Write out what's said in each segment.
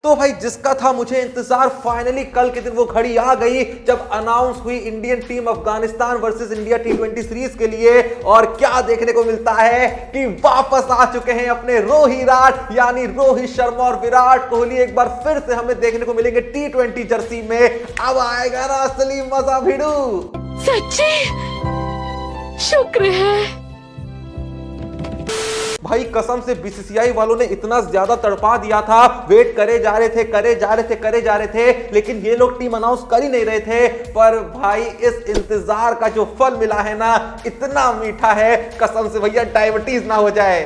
तो भाई जिसका था मुझे इंतजार, फाइनली कल के दिन वो घड़ी आ गई जब अनाउंस हुई Indian team Afghanistan versus India T20 series के लिए। और क्या देखने को मिलता है कि वापस आ चुके हैं अपने रोहिराट यानी रोहित शर्मा और विराट कोहली। एक बार फिर से हमें देखने को मिलेंगे T20 जर्सी में। अब आएगा ना असली मजा भिड़ू। सच्ची शुक्र है भाई, कसम से बीसीसीआई वालों ने इतना ज्यादा तड़पा दिया था, वेट करे जा रहे थे, लेकिन ये लोग टीम अनाउंस कर ही नहीं रहे थे। पर भाई इस इंतजार का जो फल मिला है ना, इतना मीठा है, कसम से भैया डायबिटीज ना हो जाए।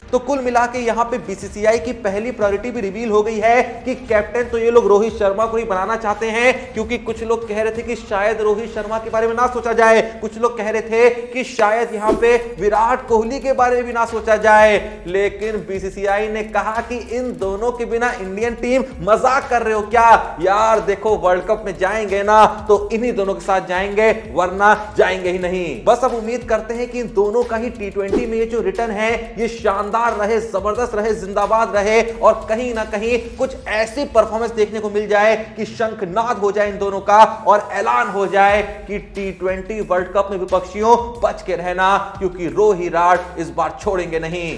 तो कुल मिला के यहाँ पे बीसीसीआई की पहली प्रायोरिटी भी रिवील हो गई है कि कैप्टन तो ये लोग रोहित शर्मा को ही बनाना चाहते हैं, क्योंकि कुछ लोग कह रहे थे कि शायद रोहित शर्मा के बारे में ना सोचा जाए, कुछ लोग कह रहे थे कि शायद यहाँ पे विराट कोहली के बारे में भी ना सोचा जाए। लेकिन बीसीसीआई ने कहा कि इन दोनों के बिना इंडियन टीम मजाक कर रहे हो क्या यार, देखो वर्ल्ड कप में जाएंगे ना तो इन्हीं दोनों के साथ जाएंगे, वरना जाएंगे ही नहीं। बस अब उम्मीद करते हैं कि इन दोनों का ही T20 में ये जो रिटर्न है ये शानदार रहे, जबरदस्त रहे, जिंदाबाद रहे और कहीं ना कहीं कुछ ऐसी परफॉर्मेंस देखने को मिल जाए कि शंखनाद हो जाए इन दोनों का और ऐलान हो जाए कि T20 वर्ल्ड कप में विपक्षियों बच के रहना, क्योंकि रोहिराट इस बार छोड़ेंगे नहीं।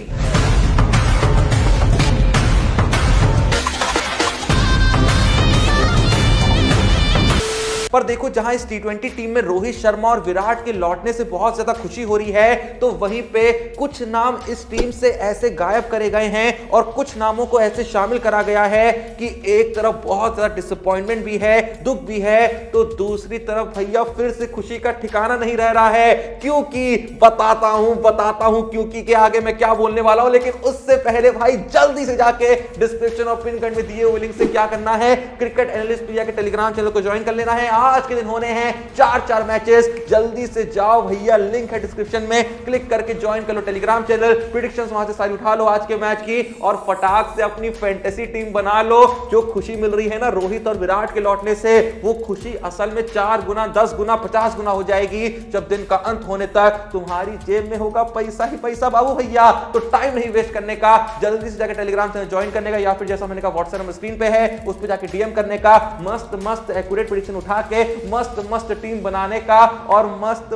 पर देखो, जहां इस T20 टीम में रोहित शर्मा और विराट के लौटने से बहुत ज्यादा खुशी हो रही है, तो वहीं पे कुछ नाम इस टीम से ऐसे गायब करे गए हैं और कुछ नामों को ऐसे शामिल करा गया है कि एक तरफ बहुत ज्यादा डिसअपॉइंटमेंट भी है, दुख भी है, तो दूसरी तरफ भैया फिर से खुशी का ठिकाना नहीं रह रहा है। क्योंकि बताता हूं क्योंकि के आगे मैं क्या बोलने वाला हूं, लेकिन उससे पहले भाई जल्दी से जाके डिस्क्रिप्शन और पिन कमेंट में दिए हुए लिंक से क्या करना है, क्रिकेट एनालिस्ट प्रिया के टेलीग्राम चैनल को ज्वाइन कर लेना है। आज के दिन होने हैं 4 मैचेस, जल्दी से जाओ भैया, लिंक है डिस्क्रिप्शन में, क्लिक करके ज्वाइन कर लो टेलीग्राम चैनल। प्रेडिक्शंस वहां से सारी उठा लो आज के मैच की और फटाक से अपनी फैंटेसी टीम बना लो। जो खुशी मिल रही है ना रोहित और विराट के लौटने से, वो खुशी असल में 4 गुना, 10 गुना, 50 गुना हो जाएगी जब दिन का अंत होने तक तुम्हारी जेब में होगा पैसा ही पैसा बाबू भैया। तो टाइम नहीं वेस्ट करने का, जल्दी से जाकर टेलीग्राम चैनल ज्वाइन करने का, या फिर जैसा मैंने कहा व्हाट्सएप नंबर स्क्रीन पे है उस पर जाकर डीएम करने का, मस्त एक्यूरेट प्रेडिक्शन उठा के मस्त टीम बनाने का और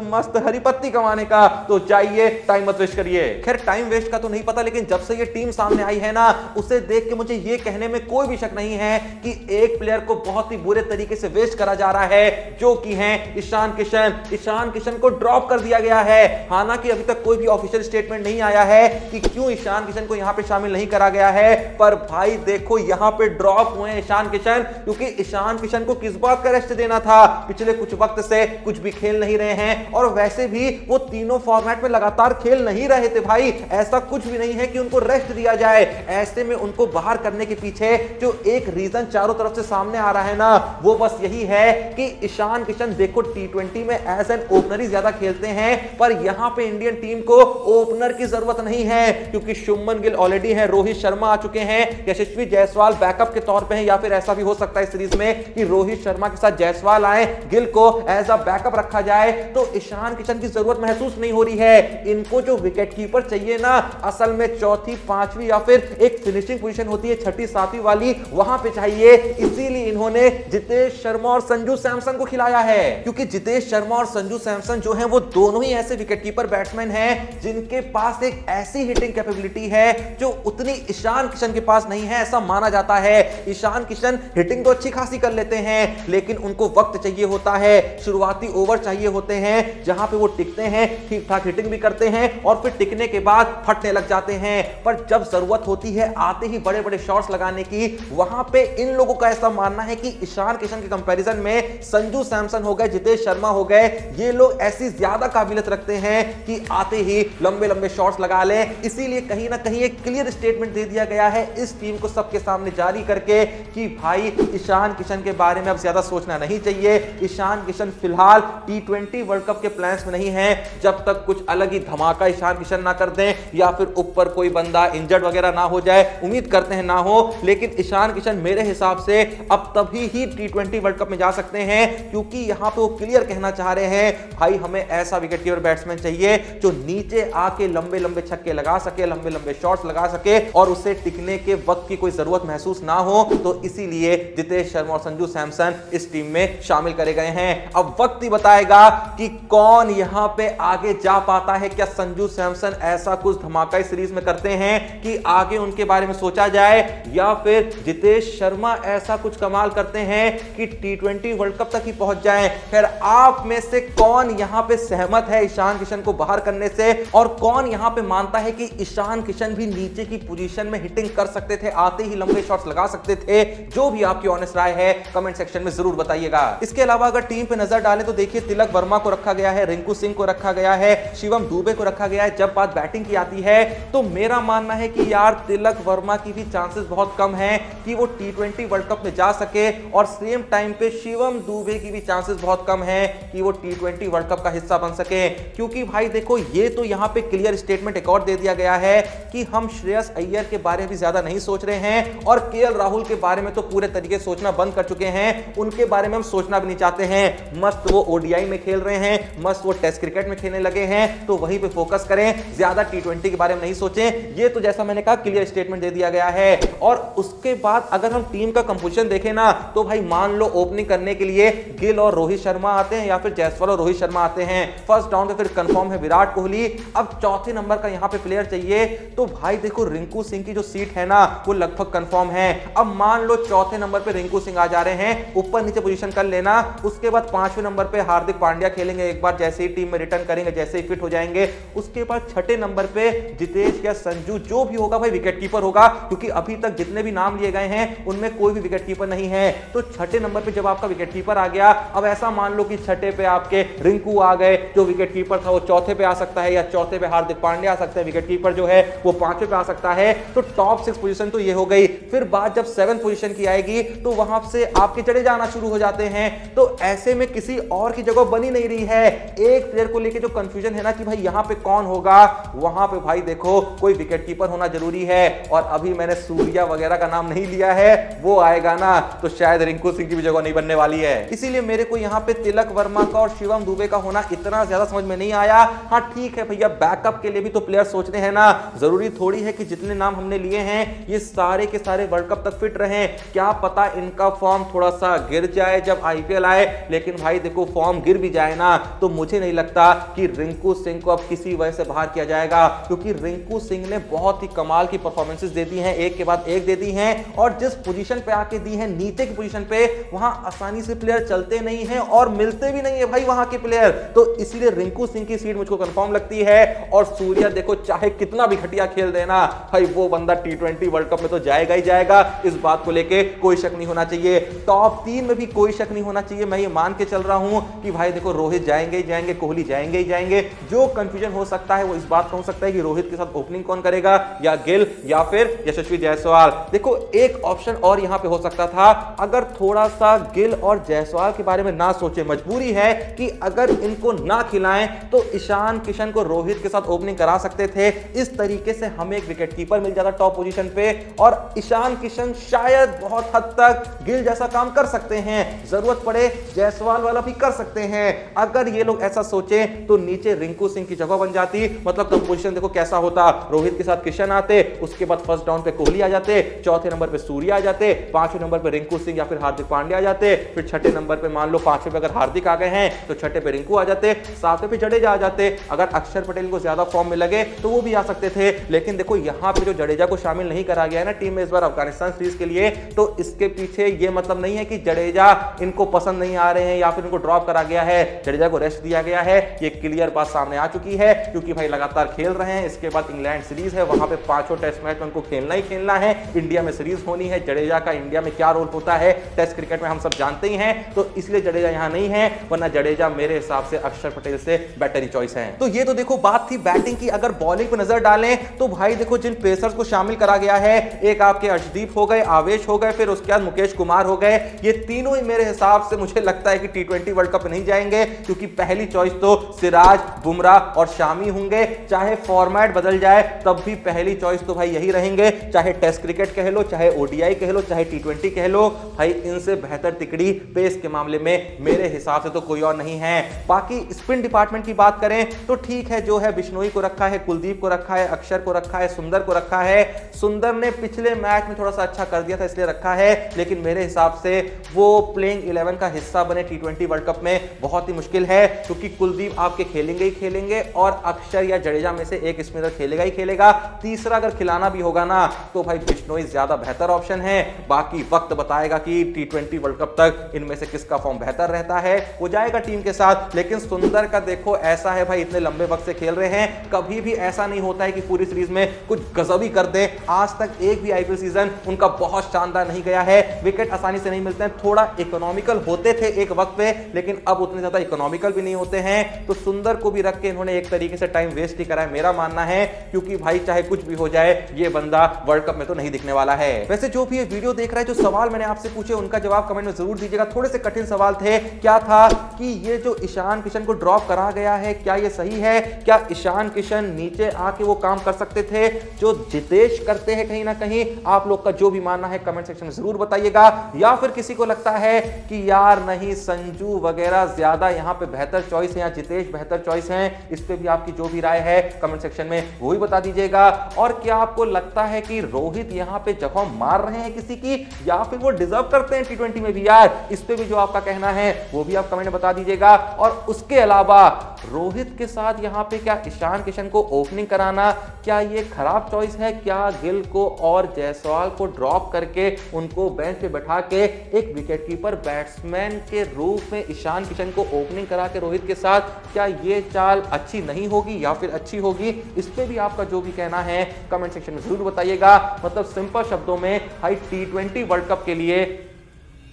मस्त हरी पत्ती कमाने का। तो जाइए, टाइम मत वेस्ट करिए। खैर टाइम वेस्ट का तो नहीं पता, लेकिन जब से ये टीम सामने आई है ना, उसे देख के मुझे ये कहने में कोई भी शक नहीं है कि एक प्लेयर को बहुत ही बुरे तरीके से वेस्ट करा जा रहा है, जो कि है ईशान किशन को ड्रॉप कर दिया गया है। हालांकि अभी तक कोई भी ऑफिशियल स्टेटमेंट नहीं आया है कि क्यों ईशान किशन को यहां पे शामिल नहीं करा गया है, पर भाई देखो यहां पे ड्रॉप हुए ईशान किशन, क्योंकि ईशान किशन को किस बात का रेस्ट देना था, पिछले कुछ वक्त से कुछ भी खेल नहीं रहे हैं और वैसे भी वो तीनों फॉर्मेट में लगातार खेल नहीं रहे थे भाई। ऐसा कुछ भी नहीं है कि उनको रेस्ट दिया जाए। ऐसे में उनको बाहर करने के पीछे जो एक रीजन चारों तरफ से सामने आ रहा है ना, वो बस यही है कि ईशान किशन देखो T20 में एज एन ओपनर ही ज्यादा खेलते हैं, पर यहां पे इंडियन टीम को ओपनर की जरूरत नहीं है, क्योंकि शुभमन गिल ऑलरेडी है, रोहित शर्मा आ चुके हैं, यशस्वी जायसवाल बैकअप के तौर पे हैं, या फिर ऐसा भी हो सकता है इस सीरीज में कि रोहित शर्मा के साथ जायसवाल आए, गिल को एज अ बैकअप रखा जाए। तो ईशान किशन की जरूरत महसूस नहीं हो रही है। इनको जो विकेट कीपर चाहिए ना, असल में चौथी, पांचवी या फिर एक फिनिशिंग पोजीशन होती है छठी, सातवीं वाली, वहां पे चाहिए। इसीलिए इन्होंने जितेश शर्मा और संजू सैमसन को खिलाया है, क्योंकि जितेश शर्मा और संजू सैमसन जो है वो दोनों ही ऐसे विकेट कीपर बैट्समैन हैं जिनके पास एक ऐसी हिटिंग कैपेबिलिटी है जो उतनी ईशान किशन के पास नहीं है, ऐसा माना जाता है। ईशान किशन हिटिंग तो अच्छी खासी कर लेते हैं, लेकिन उनको वक्त चाहिए होता है, शुरुआती ओवर चाहिए होते हैं जहां पे वो टिकते हैं, ठीक ठाक हिटिंग भी करते हैं और फिर टिकने के बाद फटने लग जाते हैं। पर जब जरूरत होती है आते ही बड़े बड़े शॉट्स लगाने की, वहां पे इन लोगों का ऐसा मानना है कि ईशान किशन के कंपैरिजन में संजू सैमसन हो गए, जितेश शर्मा हो गए, ये लोग ऐसी ज्यादा काबिलियत रखते हैं कि आते ही लंबे लंबे शॉट्स लगा लें। इसीलिए कहीं ना कहीं एक क्लियर स्टेटमेंट दे दिया गया है इस टीम को सबके सामने जारी करके कि भाई ईशान किशन के बारे में अब ज्यादा सोचना नहीं चाहिए। ईशान किशन फिलहाल T20 वर्ल्ड कप के प्लान्स में नहीं है, जब तक कुछ अलग ही धमाका ईशान किशन ना कर दें या फिर ऊपर कोई बंदा इंजर्ड वगैरह ना हो जाए। उम्मीद करते हैं ना हो, लेकिन ईशान किशन मेरे हिसाब से अब तभी ही T20 वर्ल्ड कप में जा सकते हैं, क्योंकि यहां पे वो क्लियर कहना चाह रहे हैं भाई हमें ऐसा विकेट कीपर बैट्समैन चाहिए जो नीचे आके लंबे लंबे छक्के लगा सके, लंबे लंबे शॉट्स लगा सके और उसे टिकने के वक्त की कोई जरूरत महसूस ना हो। तो इसीलिए जितेश शर्मा और संजू सैमसन इस टीम में शामिल करे गए हैं। अब वक्त ही बताएगा कि कौन यहां पे आगे जा पाता है। क्या संजू सैमसन ऐसा कुछ धमाका इस सीरीज में करते हैं कि आगे उनके बारे में सोचा जाए, या फिर जितेश शर्मा ऐसा कुछ कमाल करते हैं कि T20 वर्ल्ड कप तक ही पहुंच जाएं। फिर आप में से कौन यहां पे सहमत है ईशान किशन को बाहर करने से, और कौन यहां पे मानता है कि ईशान किशन भी नीचे की पोजीशन में हिटिंग कर सकते थे, आते ही लंबे शॉट्स लगा सकते थे? जो भी आपकी ऑनेस्ट राय है कमेंट सेक्शन में जरूर बताइएगा। इसके अलावा अगर टीम पे नजर डालें तो देखिए तिलक वर्मा को रखा गया है, रिंकू सिंह को रखा गया है, शिवम दुबे को रखा गया है। जब बात बैटिंग की आती है तो मेरा मानना है कि यार तिलक वर्मा की भी चांसेस बहुत कम है कि वो T20 वर्ल्ड कप में जा सके, और सेम टाइम पे शिवम दुबे की भी चांसेस बहुत कम है कि वो T20 वर्ल्ड कप का हिस्सा बन सके। क्योंकि भाई देखो ये तो यहां पे क्लियर स्टेटमेंट एक और दे दिया गया है कि हम श्रेयस अय्यर के बारे में ज्यादा नहीं सोच रहे हैं, और केएल राहुल के बारे में तो पूरे तरीके से सोचना बंद कर चुके हैं। उनके बारे में हम सोचना भी नहीं चाहते हैं। मस्त वो ओडीआई में खेल रहे हैं, मस्त वो टेस्ट क्रिकेट में खेलने लगे हैं, तो वहीं पे फोकस करें, ज्यादा T20 के बारे में नहीं सोचें। ये तो जैसा मैंने कहा क्लियर स्टेटमेंट दे दिया गया है। और उसके बाद अगर हम टीम का कंपोजिशन देखें ना, तो भाई मान लो ओपनिंग करने के लिए गिल और रोहित शर्मा आते हैं, या फिर जायसवाल और रोहित शर्मा आते हैं। फर्स्ट डाउन पे फिर कंफर्म है विराट कोहली। अब चौथे नंबर का यहां पे प्लेयर चाहिए, तो भाई देखो रिंकू सिंह की जो सीट है ना वो लगभग कंफर्म है। अब मान लो चौथे नंबर पे रिंकू सिंह आ जा रहे हैं, ऊपर नीचे पोजीशन कर लेना। उसके बाद पांचवें नंबर पे हार्दिक पांड्या खेलेंगे एक बार, जैसे ही टीम में रिटर्न करेंगे, जैसे ही फिट हो जाएंगे। उसके बाद छठे नंबर पे जितेश या संजू जो भी होगा भाई विकेट कीपर होगा, क्योंकि अभी तक जितने भी नाम लिए गए हैं उनमें कोई भी विकेट कीपर नहीं है। तो छठे नंबर पे जब आपका विकेट कीपर आ गया, अब ऐसा मान लो कि छठे पे आपके रिंकू आ गए, जो विकेट कीपर था वो चौथे पे आ सकता है, या चौथे पे हार्दिक पांड्या आ सकते हैं, विकेट कीपर जो है वो पांचवें पे आ सकता है। तो टॉप 6 पोजीशन तो ये हो गई। फिर बात जब 7 पोजीशन की आएगी तो वहां से आपके चढ़े आना शुरू हो जाते हैं। तो ऐसे में किसी और की जगह बनी नहीं रही है। एक प्लेयर को लेके जो कंफ्यूजन है ना कि भाई यहां पे कौन होगा, वहां पे भाई देखो कोई विकेट कीपर होना जरूरी है। और अभी मैंने सूर्या वगैरह का नाम नहीं लिया है, वो आएगा ना तो शायद रिंकू सिंह की भी जगह नहीं बनने वाली है। इसीलिए मेरे को यहां पे तिलक वर्मा का और शिवम दुबे का होना इतना ज्यादा समझ में नहीं आया। हाँ ठीक है भैया, बैकअप के लिए भी तो प्लेयर सोचने हैं ना, जरूरी थोड़ी है कि जितने नाम हमने लिए हैं ये सारे के सारे वर्ल्ड कप तक फिट रहे। क्या पता इनका फॉर्म थोड़ा सा गिर जाए जब आईपीएल आए, लेकिन भाई देखो फॉर्म गिर भी जाए ना तो मुझे नहीं लगता कि रिंकू सिंह को अब किसी वजह से बाहर किया जाएगा, क्योंकि रिंकू सिंह ने बहुत ही कमाल की परफॉर्मेंसेस दे दी हैं, एक के बाद एक दे दी हैं। और जिस पोजीशन पे आके दी है, नीचे की पोजीशन पे, वहां आसानी से प्लेयर चलते नहीं हैं और मिलते भी नहीं है भाई वहां के प्लेयर। तो इसलिए रिंकू सिंह की सीट मुझको कंफर्म लगती है। और सूर्या देखो चाहे कितना भी घटिया खेल देना भाई, वो बंदा T20 वर्ल्ड कप में तो जाएगा ही जाएगा, इस बात को लेके कोई शक नहीं होना चाहिए। टॉप 3 में भी कोई शक नहीं होना चाहिए। मैं ये मान के चल रहा हूं कि भाई देखो रोहित जाएंगे ही जाएंगे, कोहली जाएंगे ही जाएंगे। जो कंफ्यूजन हो सकता है वो इस बात का हो सकता है कि रोहित के साथ ओपनिंग कौन करेगा, या गिल या फिर यशस्वी जायसवाल। देखो एक ऑप्शन और यहां पे हो सकता था, अगर थोड़ा सा गिल और जायसवाल के बारे में ना सोचे, मजबूरी है कि अगर इनको ना खिलाएं तो ईशान किशन को रोहित के साथ ओपनिंग करा सकते थे। इस तरीके से हमें एक विकेट कीपर मिल जाता टॉप पोजीशन पे, और ईशान किशन शायद बहुत हद तक गिल जैसा काम कर सकते हैं, जरूरत पड़े जायसवाल वाला भी कर सकते हैं। अगर ये लोग ऐसा सोचे तो नीचे रिंकू सिंह की जगह बन जाती। मतलब कंपोजिशन देखो कैसा होता, रोहित के साथ किशन आते, उसके बाद फर्स्ट डाउन पे कोहली आ जाते, चौथे नंबर पे सूर्या आ जाते, पांचवें नंबर पे रिंकू सिंह या फिर हार्दिक पांड्या आ जाते, फिर छठे नंबर पे मान लो पांचवें पे अगर हार्दिक आ गए हैं तो छठे पे रिंकू आ जाते, सातवें पे जडेजा आ जाते। अगर अक्षर पटेल को ज्यादा फॉर्म में लगे तो वो भी आ सकते थे। लेकिन देखो यहाँ पे जो जडेजा को शामिल नहीं करा गया है ना टीम में इस बार अफगानिस्तान सीरीज के लिए, तो इसके पीछे ये मतलब नहीं है कि जडेजा इनको पसंद नहीं आ रहे हैं या फिर इनको ड्रॉप करा गया है। जडेजा को रेस्ट दिया गया है, ये क्लियर बात सामने आ चुकी है, क्योंकि भाई लगातार खेल रहे हैं। इसके बाद इंग्लैंड सीरीज है, वहां पे 5 टेस्ट मैच में उनको खेलना ही खेलना है। इंडिया में सीरीज होनी है, जडेजा का इंडिया में क्या रोल होता है टेस्ट क्रिकेट में हम सब जानते ही हैं, तो इसलिए जडेजा यहां नहीं है, वरना जडेजा मेरे हिसाब से अक्षर पटेल से बेटर ही चॉइस है। तो ये तो देखो बात थी बैटिंग की। अगर बॉलिंग पे नजर डालें तो भाई देखो जिन पेसर्स को शामिल करा गया है, एक आपके अर्शदीप हो गए, आवेश हो गए, फिर उसके बाद मुकेश कुमार हो गए। ये तीनों ही मेरे हिसाब से मुझे लगता है कि टी20 वर्ल्ड कप नहीं जाएंगे, क्योंकि पहली चॉइस तो सिराज, बुमराह और शामी होंगे। चाहे फॉर्मेट बदल जाए तब भी पहली चॉइस तो भाई यही रहेंगे, चाहे टेस्ट क्रिकेट कह लो, चाहे ओडीआई कह लो, चाहे टी20 कह लो, भाई इनसे बेहतर तिकड़ी पेस के मामले में मेरे हिसाब से तो कोई और नहीं है। बाकी स्पिन डिपार्टमेंट की बात करें तो ठीक है, जो है बिश्नोई को रखा है, कुलदीप को रखा है, अक्षर को रखा है, सुंदर को रखा है। सुंदर ने पिछले मैच में थोड़ा सा अच्छा कर दिया था इसलिए रखा है, लेकिन मेरे हिसाब से वो प्लेइंग 11 का हिस्सा बने टी20 वर्ल्ड कप में बहुत ही मुश्किल है, क्योंकि कुलदीप आपके खेलेंगे ही खेलेंगे और अक्षर या जडेजा में से एक स्पिनर खेलेगा ही खेलेगा। तीसरा अगर खिलाना भी होगा ना तो भाई बिश्नोई ज्यादा बेहतर ऑप्शन है। बाकी वक्त बताएगा कि टी20 वर्ल्ड कप तक इनमें से किसका फॉर्म बेहतर रहता है, वो जाएगा टीम के साथ। लेकिन सुंदर का देखो ऐसा है भाई, इतने लंबे वक्त से खेल रहे हैं, कभी भी ऐसा नहीं होता है कि पूरी सीरीज में कुछ गजब ही कर दे। आज तक एक भी आईपीएल सीजन उनका बहुत शानदार नहीं गया है। विकेट आसानी से नहीं मिलते हैं, थोड़ा इकोनॉमिकल होते थे एक वक्त पे, लेकिन अब उतने ज्यादा इकोनॉमिकल भी नहीं होते हैं। तो सुंदर को भी रख के इन्होंने एक तरीके से टाइम वेस्ट ही करा है मेरा मानना है, क्योंकि भाई चाहे कुछ भी हो जाए ये बंदा वर्ल्ड कप में तो नहीं दिखने वाला है। वैसे जो भी ये वीडियो देख रहा है, जो सवाल मैंने आपसे पूछे उनका जवाब कमेंट में जरूर दीजिएगा। थोड़े से कठिन सवाल थे। क्या था कि ये जो ईशान किशन को ड्रॉप करा गया है, क्या ये सही है? क्या ईशान किशन नीचे आके वो काम कर सकते थे जो जितेश करते हैं कहीं ना कहीं? आप लोग का जो भी मानना है कमेंट सेक्शन में जरूर बताइएगा। या फिर किसी को लगता है कि यार नहीं, संजू वगैरह ज्यादा यहाँ पे बेहतर चॉइस है या जितेश बेहतर चॉइस है? इस पे भी आपकी जो भी राय है कमेंट सेक्शन में वो भी बता दीजिएगा। और क्या आपको लगता है कि रोहित यहाँ पे जगह मार रहे हैं किसी की, या फिर वो डिजर्व करते हैं टी20 में भी? यार इस पे भी जो आपका कहना है वो भी आप कमेंट में बता दीजिएगा। और उसके अलावा रोहित के साथ यहाँ पे क्या ईशान किशन को ओपनिंग कराना, क्या ये खराब चॉइस है? क्या गिल को और जायसवाल को ड्रॉप करके उनको बेंच पे बैठा के एक विकेटकीपर बैट्समैन के रूप में ईशान किशन को ओपनिंग करा के रोहित के साथ, क्या ये चाल अच्छी नहीं होगी या फिर अच्छी होगी? इस पे भी आपका जो भी कहना है कमेंट सेक्शन में जरूर बताइएगा। मतलब सिंपल शब्दों में भाई टी20 वर्ल्ड कप के लिए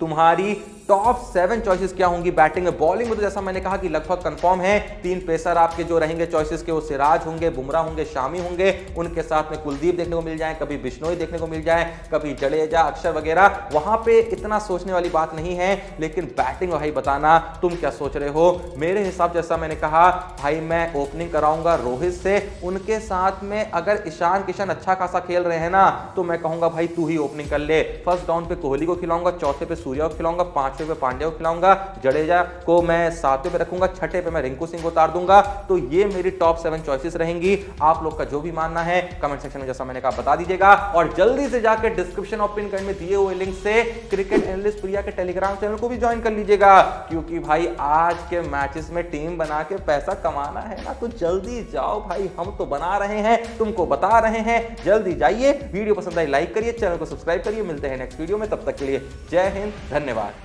तुम्हारी टॉप 7 चॉइसेस क्या होंगी बैटिंग में? बॉलिंग में तो जैसा मैंने कहा कि लगभग कंफर्म है, 3 पेसर आपके जो रहेंगे चॉइसेस के, वो सिराज होंगे, बुमराह होंगे, शामी होंगे, उनके साथ में कुलदीप देखने को मिल जाए, कभी बिश्नोई देखने को मिल जाए, कभी जडेजा, अक्षर वगैरह। वहां पे इतना सोचने वाली बात नहीं है, लेकिन बैटिंग भाई बताना तुम क्या सोच रहे हो? मेरे हिसाब जैसा मैंने कहा भाई, मैं ओपनिंग कराऊंगा रोहित से। उनके साथ में अगर ईशान किशन अच्छा खासा खेल रहे हैं ना, तो मैं कहूंगा भाई तू ही ओपनिंग कर ले। फर्स्ट डाउन पे कोहली को खिलाऊंगा, चौथे पे सूर्या को खिलाऊंगा, 5वें पे पांड्या को खिलाऊंगा, जडेजा को मैं 7वें पे रखूंगा, 6ठे पे मैं रिंकू सिंह को उतार दूंगा। तो ये मेरी टॉप 7 चॉइसेस रहेंगी। आप लोग का जो भी मानना है कमेंट सेक्शन में जैसा मैंने कहा बता दीजिएगा। और जल्दी से जाकर डिस्क्रिप्शन और पिन कमेंट में दिए हुए लिंक से क्रिकेट एनालिस्ट प्रिया के टेलीग्राम चैनल को भी ज्वाइन कर लीजिएगा, क्योंकि भाई आज के मैचेस में टीम बना के पैसा कमाना है ना, तो जल्दी जाओ भाई, हम तो बना रहे हैं, तुमको बता रहे हैं, जल्दी जाइए। वीडियो पसंद आई लाइक करिए, चैनल को सब्सक्राइब करिए। मिलते हैं नेक्स्ट वीडियो में, तब तक के लिए जय हिंद, धन्यवाद।